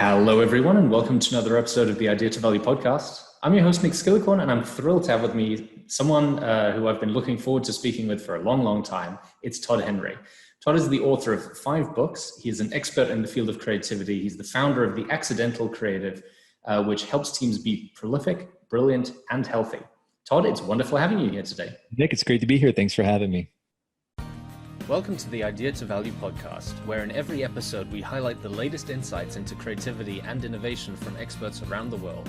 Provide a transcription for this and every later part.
Hello, everyone, and welcome to another episode of the Idea to Value podcast. I'm your host, Nick Skillicorn, and I'm thrilled to have with me someone who I've been looking forward to speaking with for a long, long time. It's Todd Henry. Todd is the author of 5 books. He is an expert in the field of creativity. He's the founder of the Accidental Creative, which helps teams be prolific, brilliant, and healthy. Todd, it's wonderful having you here today. Nick, it's great to be here. Thanks for having me. Welcome to the Idea to Value podcast, where in every episode we highlight the latest insights into creativity and innovation from experts around the world.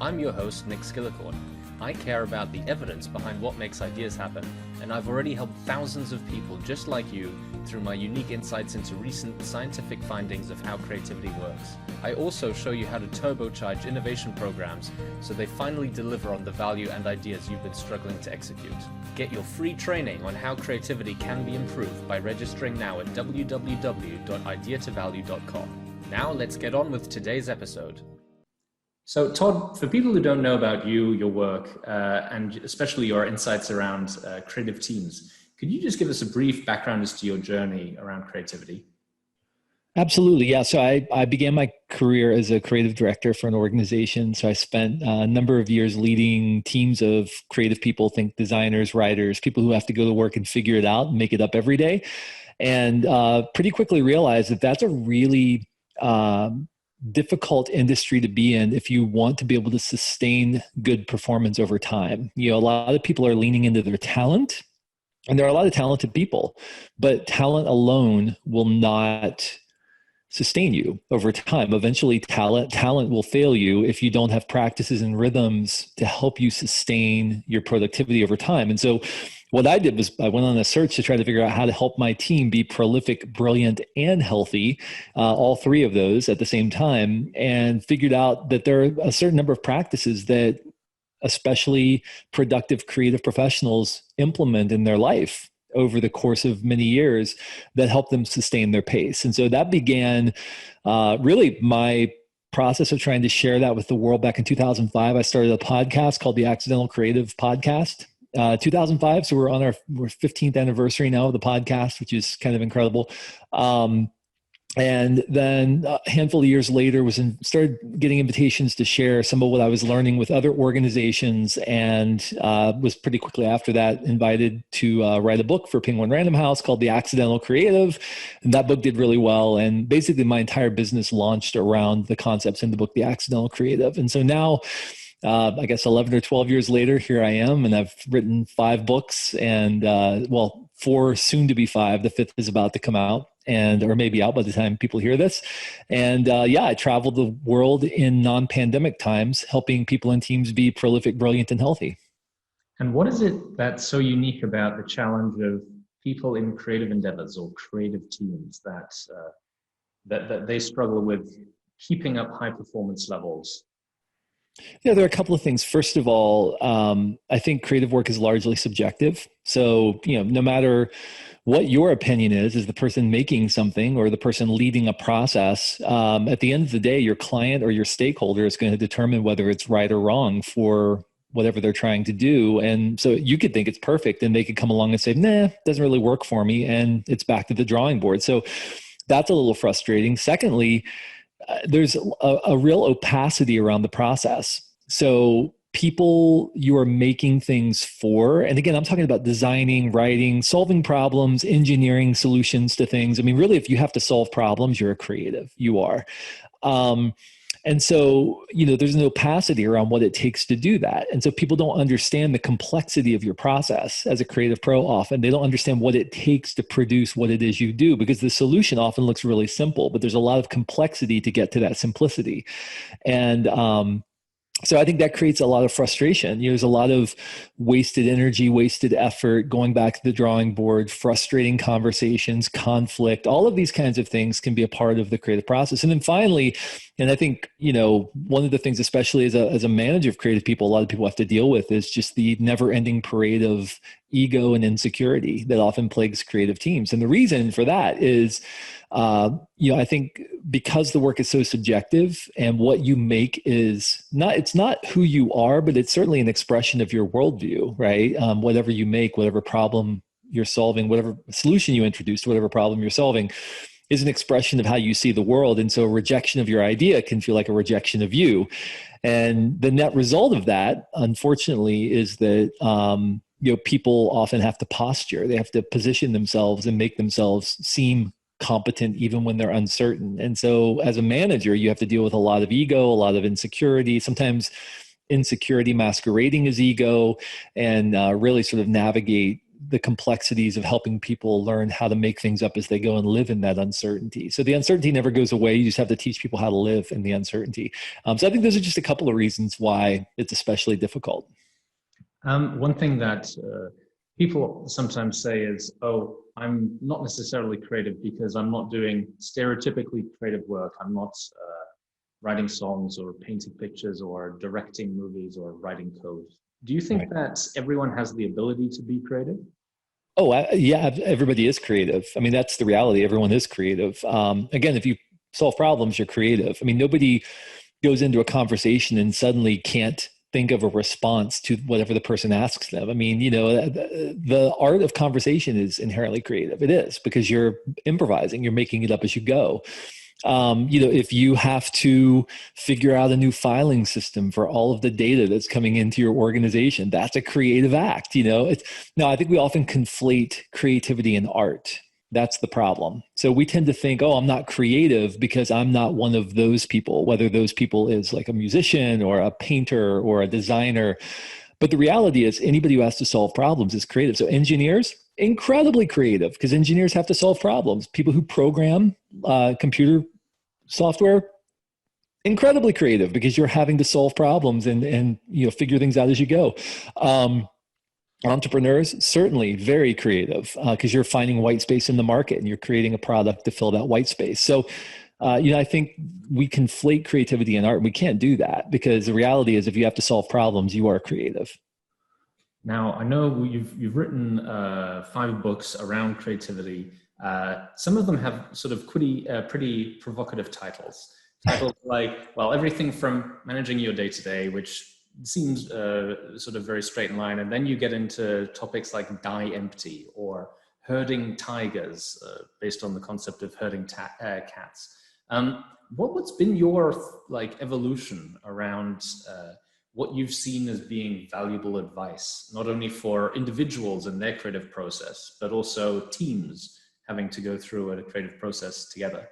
I'm your host, Nick Skillicorn. I care about the evidence behind what makes ideas happen, and I've already helped thousands of people just like you through my unique insights into recent scientific findings of how creativity works. I also show you how to turbocharge innovation programs so they finally deliver on the value and ideas you've been struggling to execute. Get your free training on how creativity can be improved by registering now at www.ideatovalue.com. Now let's get on with today's episode. So Todd, for people who don't know about you, your work, and especially your insights around creative teams, could you just give us a brief background as to your journey around creativity? Absolutely. Yeah. So I began my career as a creative director for an organization. So I spent a number of years leading teams of creative people, think designers, writers, people who have to go to work and figure it out and make it up every day. And pretty quickly realized that that's a really difficult industry to be in if you want to be able to sustain good performance over time. You know, a lot of people are leaning into their talent, and there are a lot of talented people, but talent alone will not sustain you over time. Eventually, talent will fail you if you don't have practices and rhythms to help you sustain your productivity over time. And so what I did was I went on a search to try to figure out how to help my team be prolific, brilliant, and healthy, all 3 of those at the same time, and figured out that there are a certain number of practices that especially productive creative professionals implement in their life over the course of many years that help them sustain their pace. And so that began really my process of trying to share that with the world. Back in 2005, I started a podcast called the Accidental Creative Podcast. 2005, so we're on our 15th anniversary now of the podcast, which is kind of incredible. And then a handful of years later started getting invitations to share some of what I was learning with other organizations, and was pretty quickly after that invited to write a book for Penguin Random House called The Accidental Creative. And that book did really well. And basically my entire business launched around the concepts in the book, The Accidental Creative. And so now, I guess 11 or 12 years later, here I am, and I've written 5 books, and 4, soon to be 5. The 5th is about to come out, or maybe out by the time people hear this. And I traveled the world in non-pandemic times, helping people and teams be prolific, brilliant, and healthy. And what is it that's so unique about the challenge of people in creative endeavors or creative teams that they struggle with keeping up high performance levels? Yeah, there are a couple of things. First of all, I think creative work is largely subjective. So, no matter what your opinion is as the person making something or the person leading a process, at the end of the day, your client or your stakeholder is going to determine whether it's right or wrong for whatever they're trying to do. And so you could think it's perfect, and they could come along and say, nah, it doesn't really work for me. And it's back to the drawing board. So that's a little frustrating. Secondly, there's a real opacity around the process. So people you are making things for, and again, I'm talking about designing, writing, solving problems, engineering solutions to things. I mean, really, if you have to solve problems, you're a creative. You are. And so, there's an opacity around what it takes to do that. And so people don't understand the complexity of your process as a creative pro often. They don't understand what it takes to produce what it is you do, because the solution often looks really simple, but there's a lot of complexity to get to that simplicity. And so I think that creates a lot of frustration. There's a lot of wasted energy, wasted effort, going back to the drawing board, frustrating conversations, conflict. All of these kinds of things can be a part of the creative process. And then finally, and I think, one of the things, especially as a manager of creative people, a lot of people have to deal with is just the never-ending parade of ego and insecurity that often plagues creative teams. And the reason for that is, I think because the work is so subjective, and what you make is it's not who you are, but it's certainly an expression of your worldview, right? Whatever you make, whatever problem you're solving, whatever solution you introduce to whatever problem you're solving, is an expression of how you see the world. And so a rejection of your idea can feel like a rejection of you. And the net result of that, unfortunately, is that people often have to posture. They have to position themselves and make themselves seem competent even when they're uncertain. And so as a manager, you have to deal with a lot of ego, a lot of insecurity, sometimes insecurity masquerading as ego, and really sort of navigate the complexities of helping people learn how to make things up as they go and live in that uncertainty. So the uncertainty never goes away. You just have to teach people how to live in the uncertainty. So I think those are just a couple of reasons why it's especially difficult. One thing that people sometimes say is, oh, I'm not necessarily creative because I'm not doing stereotypically creative work. I'm not writing songs or painting pictures or directing movies or writing code. Do you think that everyone has the ability to be creative? Oh, yeah, everybody is creative. I mean, that's the reality. Everyone is creative. Again, if you solve problems, you're creative. I mean, nobody goes into a conversation and suddenly can't think of a response to whatever the person asks them. I mean, the art of conversation is inherently creative. It is, because you're improvising, you're making it up as you go. If you have to figure out a new filing system for all of the data that's coming into your organization, that's a creative act. I think we often conflate creativity and art. That's the problem. So we tend to think, oh, I'm not creative because I'm not one of those people, whether those people is like a musician or a painter or a designer. But the reality is anybody who has to solve problems is creative. So engineers, incredibly creative, because engineers have to solve problems. People who program computer software, incredibly creative, because you're having to solve problems and figure things out as you go. Entrepreneurs, certainly very creative, because you're finding white space in the market and you're creating a product to fill that white space. So, I think we conflate creativity and art. We can't do that, because the reality is if you have to solve problems, you are creative. Now, I know you've written 5 books around creativity. Some of them have sort of pretty provocative titles. Titles like, well, everything from managing your day-to-day, which seems sort of very straight in line. And then you get into topics like Die Empty or Herding Tigers, based on the concept of herding cats. What's been your evolution around what you've seen as being valuable advice, not only for individuals in their creative process, but also teams having to go through a creative process together?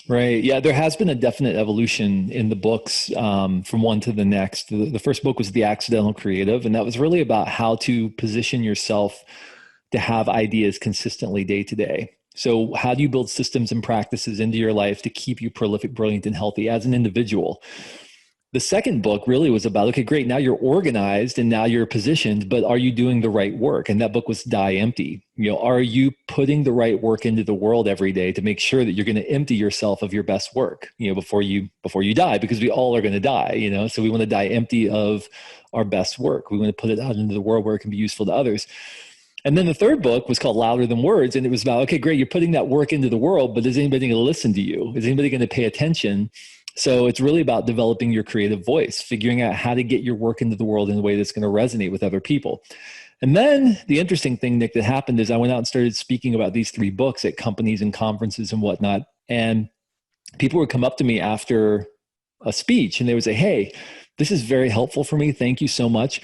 Right. Yeah, there has been a definite evolution in the books from one to the next. The first book was The Accidental Creative, and that was really about how to position yourself to have ideas consistently day to day. So how do you build systems and practices into your life to keep you prolific, brilliant, and healthy as an individual? The second book really was about, okay, great, now you're organized and now you're positioned, but are you doing the right work? And that book was Die Empty. Are you putting the right work into the world every day to make sure that you're going to empty yourself of your best work, before you die, because we all are going to die, so we want to die empty of our best work. We want to put it out into the world where it can be useful to others. And then the third book was called Louder Than Words. And it was about, okay, great, you're putting that work into the world, but is anybody going to listen to you? Is anybody going to pay attention? So it's really about developing your creative voice, figuring out how to get your work into the world in a way that's going to resonate with other people. And then the interesting thing, Nick, that happened is I went out and started speaking about these 3 books at companies and conferences and whatnot. And people would come up to me after a speech and they would say, hey, this is very helpful for me. Thank you so much.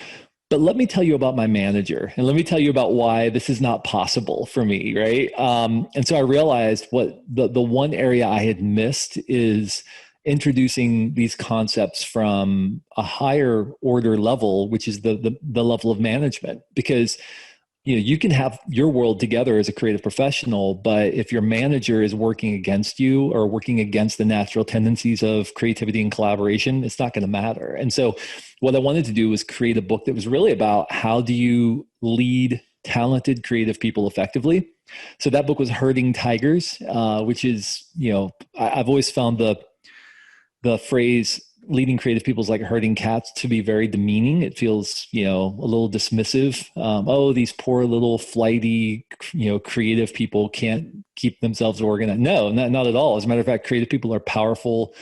But let me tell you about my manager, and let me tell you about why this is not possible for me, right? And so I realized what the one area I had missed is introducing these concepts from a higher order level, which is the level of management. Because you can have your world together as a creative professional, but if your manager is working against you or working against the natural tendencies of creativity and collaboration, it's not going to matter. And so what I wanted to do was create a book that was really about how do you lead talented creative people effectively. So that book was Herding Tigers, which is, I've always found the phrase leading creative people is like herding cats to be very demeaning. It feels, a little dismissive. Oh, these poor little flighty, creative people can't keep themselves organized. No, not at all. As a matter of fact, creative people are powerful,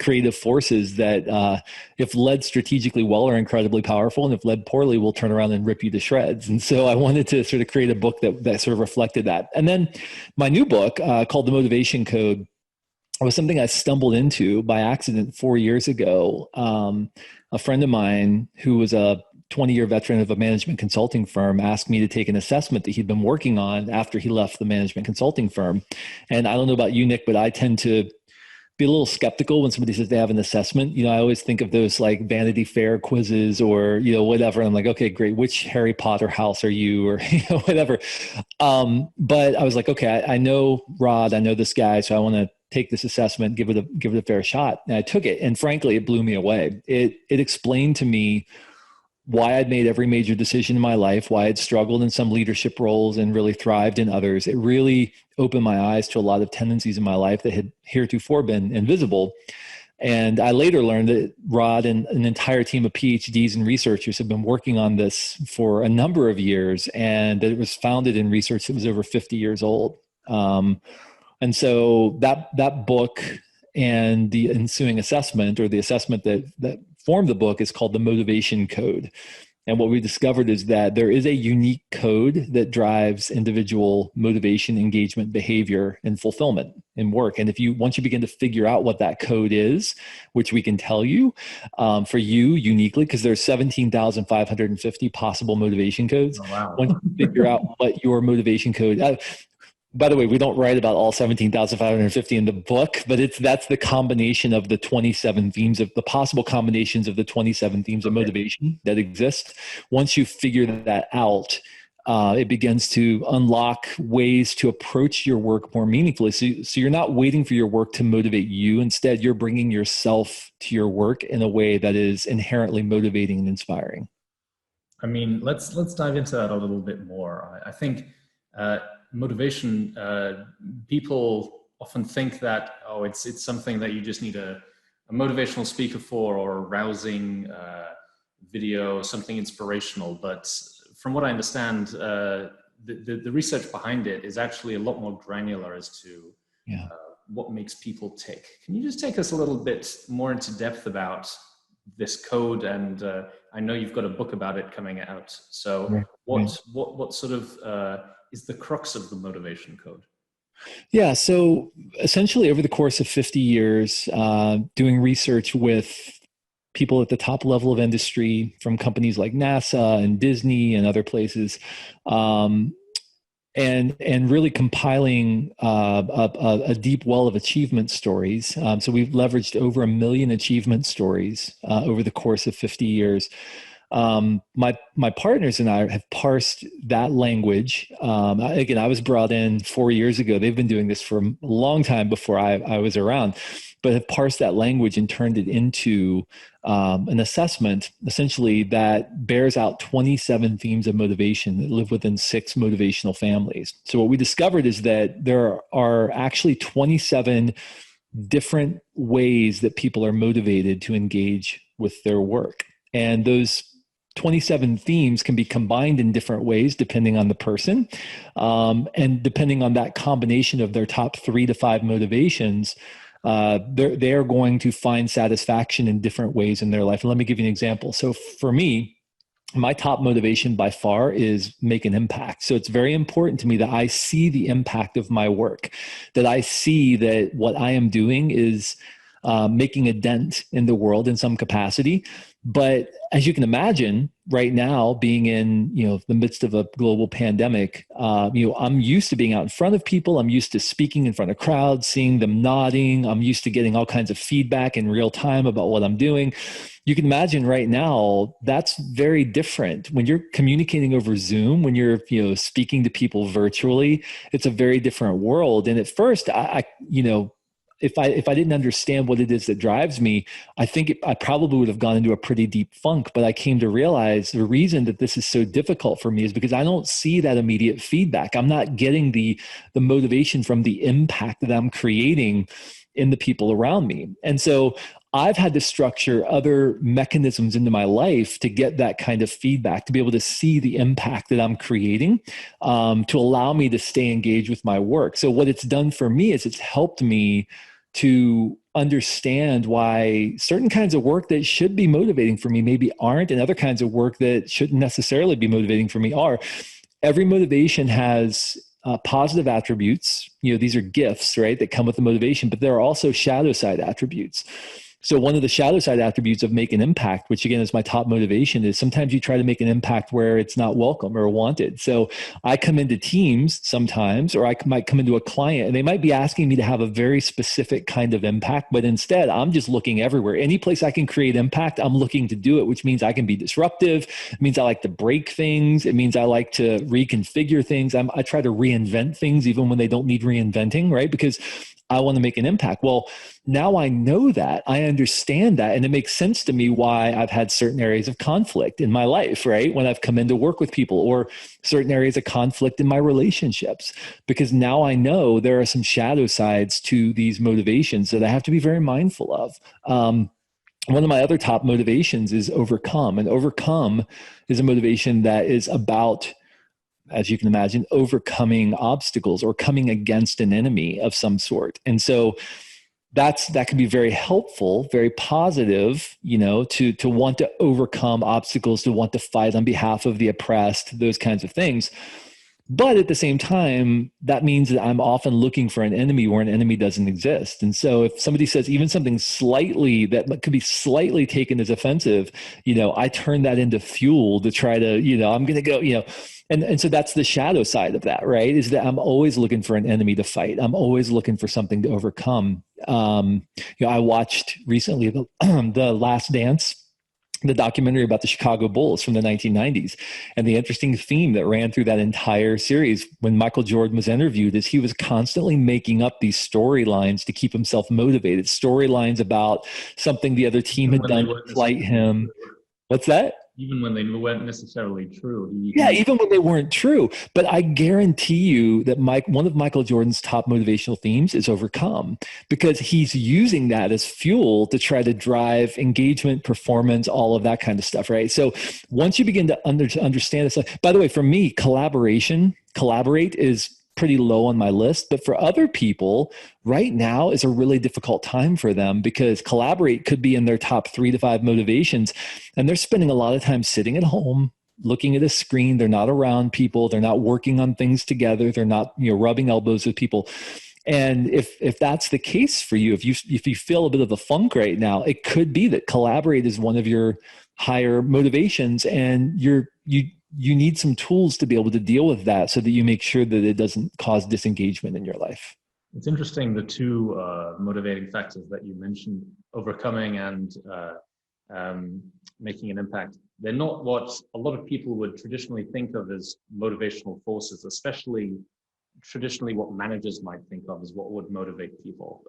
creative forces that, if led strategically well, are incredibly powerful, and if led poorly, will turn around and rip you to shreds. And so I wanted to sort of create a book that sort of reflected that. And then my new book, called The Motivation Code, was something I stumbled into by accident 4 years ago. A friend of mine who was a 20-year veteran of a management consulting firm asked me to take an assessment that he'd been working on after he left the management consulting firm. And I don't know about you, Nick, but I tend to be a little skeptical when somebody says they have an assessment. I always think of those like Vanity Fair quizzes or, whatever. I'm like, okay, great. Which Harry Potter house are you? Or, whatever. But I was like, okay, I know Rod, I know this guy. So I want to take this assessment, give it a fair shot. And I took it. And frankly, it blew me away. It explained to me why I'd made every major decision in my life, why I'd struggled in some leadership roles and really thrived in others. It really opened my eyes to a lot of tendencies in my life that had heretofore been invisible. And I later learned that Rod and an entire team of PhDs and researchers have been working on this for a number of years, and that it was founded in research that was over 50 years old. And so that book and the ensuing assessment, or the assessment that formed the book, is called The Motivation Code. And what we discovered is that there is a unique code that drives individual motivation, engagement, behavior, and fulfillment in work. And once you begin to figure out what that code is, which we can tell you for you uniquely, because there's 17,550 possible motivation codes. Oh, wow. Once you figure out what your motivation code, by the way, we don't write about all 17,550 in the book, but that's the combination of the 27 themes, of the possible combinations of the 27 themes of motivation that exist. Once you figure that out, it begins to unlock ways to approach your work more meaningfully. So you're not waiting for your work to motivate you. Instead, you're bringing yourself to your work in a way that is inherently motivating and inspiring. I mean, let's dive into that a little bit more. I think motivation, people often think that, it's something that you just need a motivational speaker for, or a rousing video, something inspirational. But from what I understand, the research behind it is actually a lot more granular as to what makes people tick. Can you just take us a little bit more into depth about this code? And I know you've got a book about it coming out. So what sort of is the crux of the motivation code? Yeah. So essentially over the course of 50 years, doing research with people at the top level of industry from companies like NASA and Disney and other places, and really compiling a deep well of achievement stories. So we've leveraged over 1 million achievement stories over the course of 50 years. My partners and I have parsed that language. Again, I was brought in 4 years ago. They've been doing this for a long time before I was around, but have parsed that language and turned it into an assessment, essentially, that bears out 27 themes of motivation that live within 6 motivational families. So what we discovered is that there are actually 27 different ways that people are motivated to engage with their work. And those 27 themes can be combined in different ways depending on the person. And depending on that combination of their top 3 to 5 motivations, they are going to find satisfaction in different ways in their life. And let me give you an example. So for me, my top motivation by far is make an impact. So it's very important to me that I see the impact of my work, that I see that what I am doing is making a dent in the world in some capacity. But as you can imagine, right now, being in the midst of a global pandemic, I'm used to being out in front of people. I'm used to speaking in front of crowds, seeing them nodding. I'm used to getting all kinds of feedback in real time about what I'm doing. You can imagine right now that's very different when you're communicating over Zoom. When you're speaking to people virtually, it's a very different world. And at first, if I didn't understand what it is that drives me, I think I probably would have gone into a pretty deep funk. But I came to realize the reason that this is so difficult for me is because I don't see that immediate feedback. I'm not getting the motivation from the impact that I'm creating in the people around me. And so I've had to structure other mechanisms into my life to get that kind of feedback, to be able to see the impact that I'm creating, to allow me to stay engaged with my work. So what it's done for me is it's helped me to understand why certain kinds of work that should be motivating for me maybe aren't, and other kinds of work that shouldn't necessarily be motivating for me are. Every motivation has positive attributes. These are gifts, right, that come with the motivation, but there are also shadow side attributes. So one of the shadow side attributes of make an impact, which again is my top motivation, is sometimes you try to make an impact where it's not welcome or wanted. So I come into teams sometimes, or I might come into a client and they might be asking me to have a very specific kind of impact, but instead I'm just looking everywhere. Any place I can create impact, I'm looking to do it, which means I can be disruptive. It means I like to break things. It means I like to reconfigure things. I try to reinvent things even when they don't need reinventing, right? Because I want to make an impact. Well, now I know that, I understand that, and it makes sense to me why I've had certain areas of conflict in my life, right? When I've come in to work with people, or certain areas of conflict in my relationships, because now I know there are some shadow sides to these motivations that I have to be very mindful of. One of my other top motivations is overcome, and overcome is a motivation that is about, as you can imagine, overcoming obstacles or coming against an enemy of some sort. And so that can be very helpful, very positive, to want to overcome obstacles, to want to fight on behalf of the oppressed, those kinds of things. But at the same time, that means that I'm often looking for an enemy where an enemy doesn't exist. And so if somebody says even something slightly that could be slightly taken as offensive, I turn that into fuel to try to, I'm going to go, and so that's the shadow side of that, right? Is that I'm always looking for an enemy to fight. I'm always looking for something to overcome. I watched recently the Last Dance, the documentary about the Chicago Bulls from the 1990s. And the interesting theme that ran through that entire series when Michael Jordan was interviewed is he was constantly making up these storylines to keep himself motivated, storylines about something the other team had done to slight him. What's that? Even when they weren't necessarily true. Yeah, even when they weren't true. But I guarantee you that one of Michael Jordan's top motivational themes is overcome, because he's using that as fuel to try to drive engagement, performance, all of that kind of stuff, right? So once you begin to understand this, by the way, for me, collaborate is pretty low on my list, but for other people right now is a really difficult time for them, because collaborate could be in their top 3 to 5 motivations. And they're spending a lot of time sitting at home, looking at a screen. They're not around people. They're not working on things together. They're not, rubbing elbows with people. And if that's the case for you, if you feel a bit of a funk right now, it could be that collaborate is one of your higher motivations, and you need some tools to be able to deal with that so that you make sure that it doesn't cause disengagement in your life. It's interesting, the two motivating factors that you mentioned, overcoming and making an impact. They're not what a lot of people would traditionally think of as motivational forces, especially traditionally what managers might think of as what would motivate people.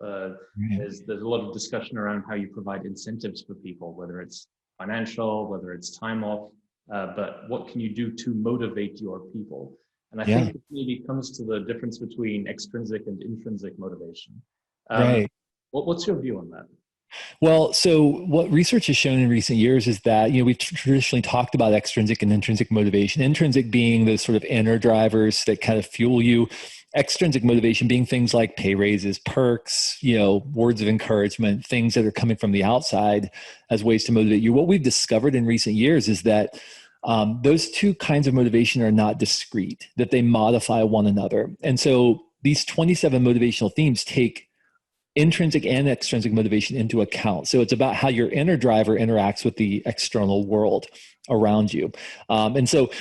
There's a lot of discussion around how you provide incentives for people, whether it's financial, whether it's time off, but what can you do to motivate your people? And I think it maybe comes to the difference between extrinsic and intrinsic motivation. Right. What's your view on that? Well, so what research has shown in recent years is that, we've traditionally talked about extrinsic and intrinsic motivation, intrinsic being those sort of inner drivers that kind of fuel you, extrinsic motivation being things like pay raises, perks, words of encouragement, things that are coming from the outside as ways to motivate you. What we've discovered in recent years is that those two kinds of motivation are not discrete, that they modify one another. And so these 27 motivational themes take intrinsic and extrinsic motivation into account. So it's about how your inner driver interacts with the external world around you. And so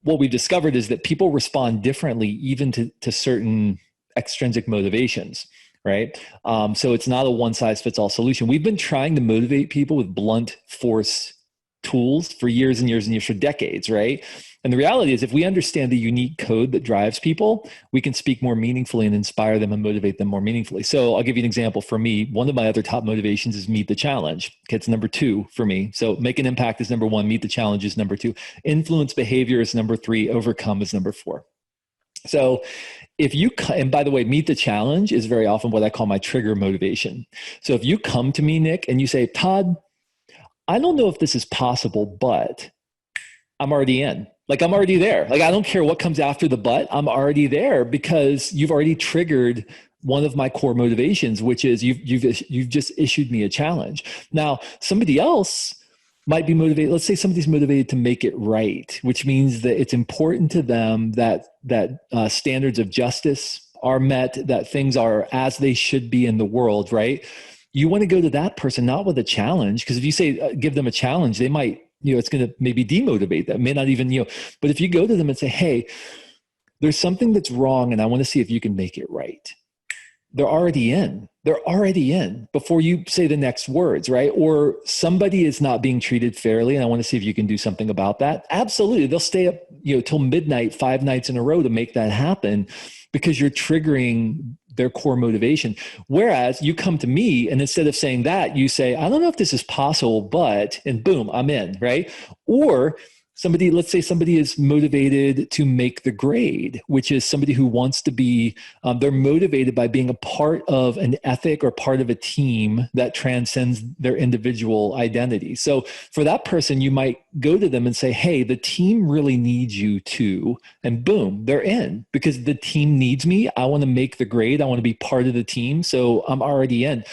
what we've discovered is that people respond differently even to certain extrinsic motivations, right? So it's not a one-size-fits-all solution. We've been trying to motivate people with blunt force tools for years and years and years, for decades, right? And the reality is, if we understand the unique code that drives people, we can speak more meaningfully and inspire them and motivate them more meaningfully. So I'll give you an example. For me, one of my other top motivations is meet the challenge. Okay, it's number 2 for me. So make an impact is number 1, meet the challenge is number 2, influence behavior is number 3, overcome is number 4. So and by the way, meet the challenge is very often what I call my trigger motivation. So if you come to me, Nick, and you say, Todd, I don't know if this is possible, but I'm already in. Like, I'm already there. Like, I don't care what comes after the but, I'm already there, because you've already triggered one of my core motivations, which is you've just issued me a challenge. Now, somebody else might be motivated. Let's say somebody's motivated to make it right, which means that it's important to them that standards of justice are met, that things are as they should be in the world, right? You want to go to that person, not with a challenge, because if you say, give them a challenge, they might, it's going to maybe demotivate them, may not even, but if you go to them and say, hey, there's something that's wrong and I want to see if you can make it right. They're already in before you say the next words, right? Or somebody is not being treated fairly and I want to see if you can do something about that. Absolutely. They'll stay up, till midnight, 5 nights in a row to make that happen because you're triggering their core motivation. Whereas you come to me and instead of saying that, you say, I don't know if this is possible, but, and boom, I'm in, right? Or let's say somebody is motivated to make the grade, which is somebody who wants to be, they're motivated by being a part of an ethic or part of a team that transcends their individual identity. So for that person, you might go to them and say, hey, the team really needs you too. And boom, they're in because the team needs me. I want to make the grade. I want to be part of the team. So I'm already in.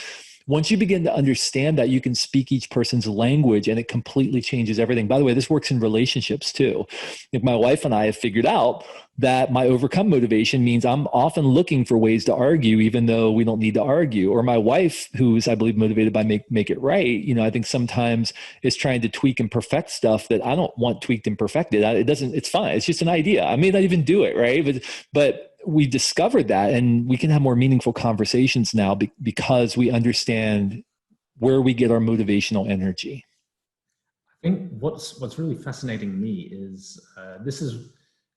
Once you begin to understand that, you can speak each person's language and it completely changes everything. By the way, this works in relationships too. If my wife and I have figured out that my overcome motivation means I'm often looking for ways to argue, even though we don't need to argue. Or my wife, who's, I believe, motivated by make it right, I think sometimes is trying to tweak and perfect stuff that I don't want tweaked and perfected. It's fine. It's just an idea. I may not even do it, right? But we discovered that, and we can have more meaningful conversations now because we understand where we get our motivational energy. I think what's really fascinating me is this is,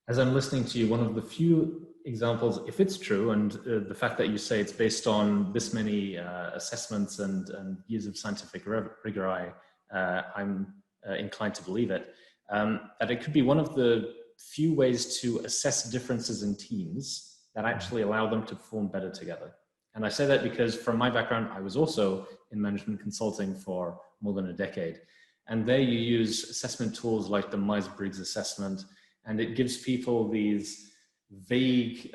as I'm listening to you, one of the few examples, if it's true, and the fact that you say it's based on this many assessments and years of scientific rigor, I'm inclined to believe it, that it could be one of the few ways to assess differences in teams that actually allow them to perform better together. And I say that because from my background, I was also in management consulting for more than a decade. And there you use assessment tools like the Myers-Briggs assessment, and it gives people these vague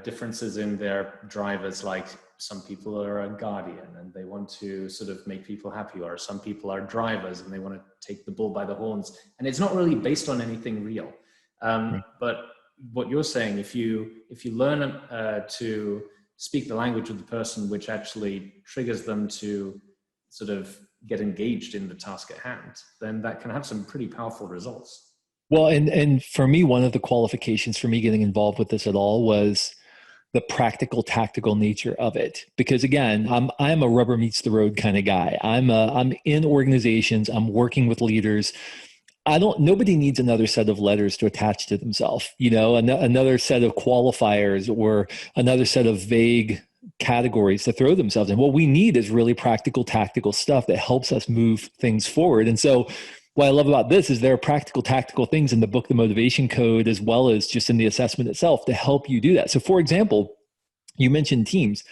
differences in their drivers, like some people are a guardian and they want to sort of make people happy, or some people are drivers and they want to take the bull by the horns. And it's not really based on anything real. But what you're saying, if you learn to speak the language of the person, which actually triggers them to sort of get engaged in the task at hand, then that can have some pretty powerful results. Well, and for me, one of the qualifications for me getting involved with this at all was the practical, tactical nature of it. Because again, I'm a rubber meets the road kind of guy. I'm in organizations. I'm working with leaders. Nobody needs another set of letters to attach to themselves, another set of qualifiers or another set of vague categories to throw themselves in. What we need is really practical, tactical stuff that helps us move things forward. And so what I love about this is there are practical, tactical things in the book, The Motivation Code, as well as just in the assessment itself to help you do that. So for example, you mentioned teams.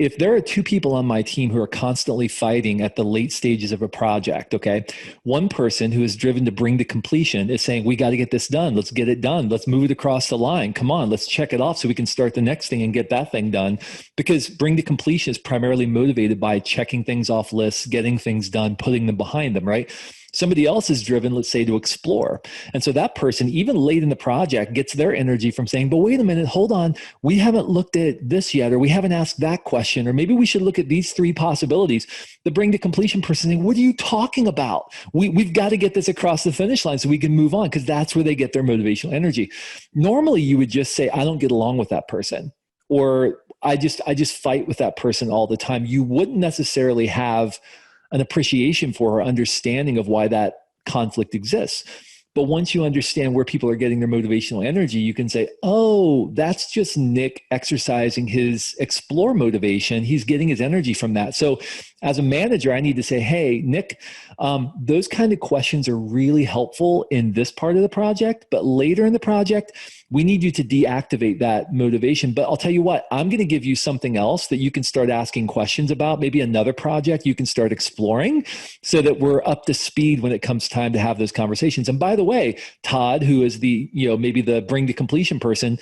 If there are 2 people on my team who are constantly fighting at the late stages of a project, okay, one person who is driven to bring to completion is saying, we got to get this done. Let's get it done. Let's move it across the line. Come on, let's check it off so we can start the next thing and get that thing done. Because bring to completion is primarily motivated by checking things off lists, getting things done, putting them behind them, right? Somebody else is driven, let's say, to explore. And so that person, even late in the project, gets their energy from saying, but wait a minute, hold on. We haven't looked at this yet, or we haven't asked that question, or maybe we should look at these 3 possibilities. The bring to completion person saying, what are you talking about? We've got to get this across the finish line so we can move on, because that's where they get their motivational energy. Normally, you would just say, I don't get along with that person, or I just fight with that person all the time. You wouldn't necessarily have an appreciation for or understanding of why that conflict exists. But once you understand where people are getting their motivational energy, you can say, oh, that's just Nick exercising his explore motivation. He's getting his energy from that. So as a manager, I need to say, hey, Nick, those kind of questions are really helpful in this part of the project, but later in the project, we need you to deactivate that motivation. But I'll tell you what, I'm going to give you something else that you can start asking questions about, maybe another project you can start exploring, so that we're up to speed when it comes time to have those conversations. And by the way, Todd, who is the, maybe the bring to completion person,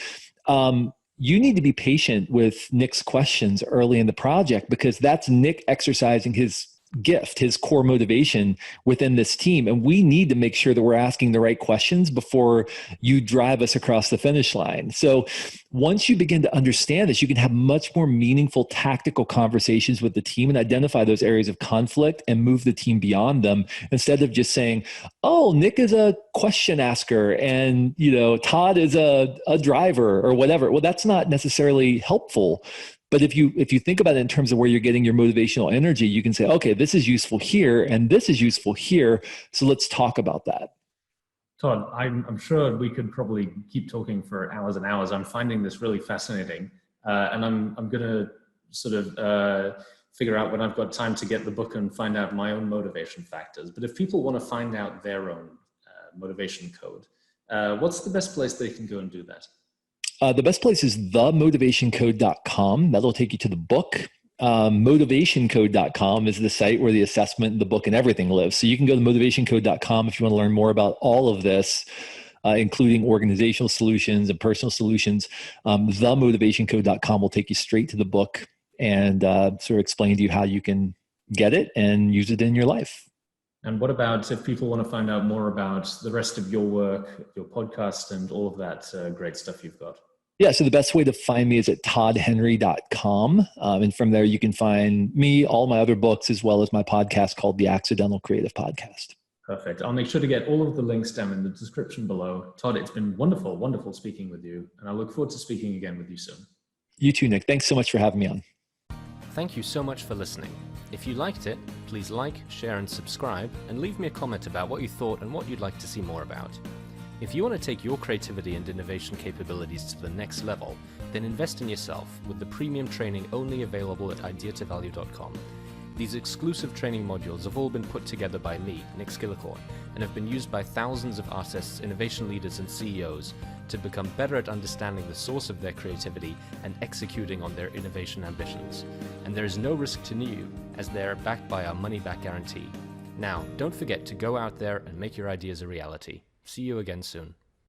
you need to be patient with Nick's questions early in the project, because that's Nick exercising his gift, his core motivation within this team. And we need to make sure that we're asking the right questions before you drive us across the finish line. So once you begin to understand this, you can have much more meaningful tactical conversations with the team and identify those areas of conflict and move the team beyond them, instead of just saying, oh, Nick is a question asker and, Todd is a driver or whatever. Well, that's not necessarily helpful. But if you think about it in terms of where you're getting your motivational energy, you can say, okay, this is useful here and this is useful here. So let's talk about that. Todd, I'm sure we could probably keep talking for hours and hours. I'm finding this really fascinating. And I'm going to sort of figure out when I've got time to get the book and find out my own motivation factors. But if people want to find out their own motivation code, what's the best place they can go and do that? The best place is themotivationcode.com. That'll take you to the book. Motivationcode.com is the site where the assessment, the book, and everything lives. So you can go to motivationcode.com if you want to learn more about all of this, including organizational solutions and personal solutions. Themotivationcode.com will take you straight to the book and sort of explain to you how you can get it and use it in your life. And what about if people want to find out more about the rest of your work, your podcast, and all of that great stuff you've got? Yeah, so the best way to find me is at toddhenry.com. And from there, you can find me, all my other books, as well as my podcast called The Accidental Creative Podcast. Perfect. I'll make sure to get all of the links down in the description below. Todd, it's been wonderful, wonderful speaking with you. And I look forward to speaking again with you soon. You too, Nick. Thanks so much for having me on. Thank you so much for listening. If you liked it, please like, share, and subscribe, and leave me a comment about what you thought and what you'd like to see more about. If you want to take your creativity and innovation capabilities to the next level, then invest in yourself with the premium training only available at ideatovalue.com. These exclusive training modules have all been put together by me, Nick Skillicorn, and have been used by thousands of artists, innovation leaders, and CEOs to become better at understanding the source of their creativity and executing on their innovation ambitions. And there is no risk to you, as they are backed by our money-back guarantee. Now, don't forget to go out there and make your ideas a reality. See you again soon.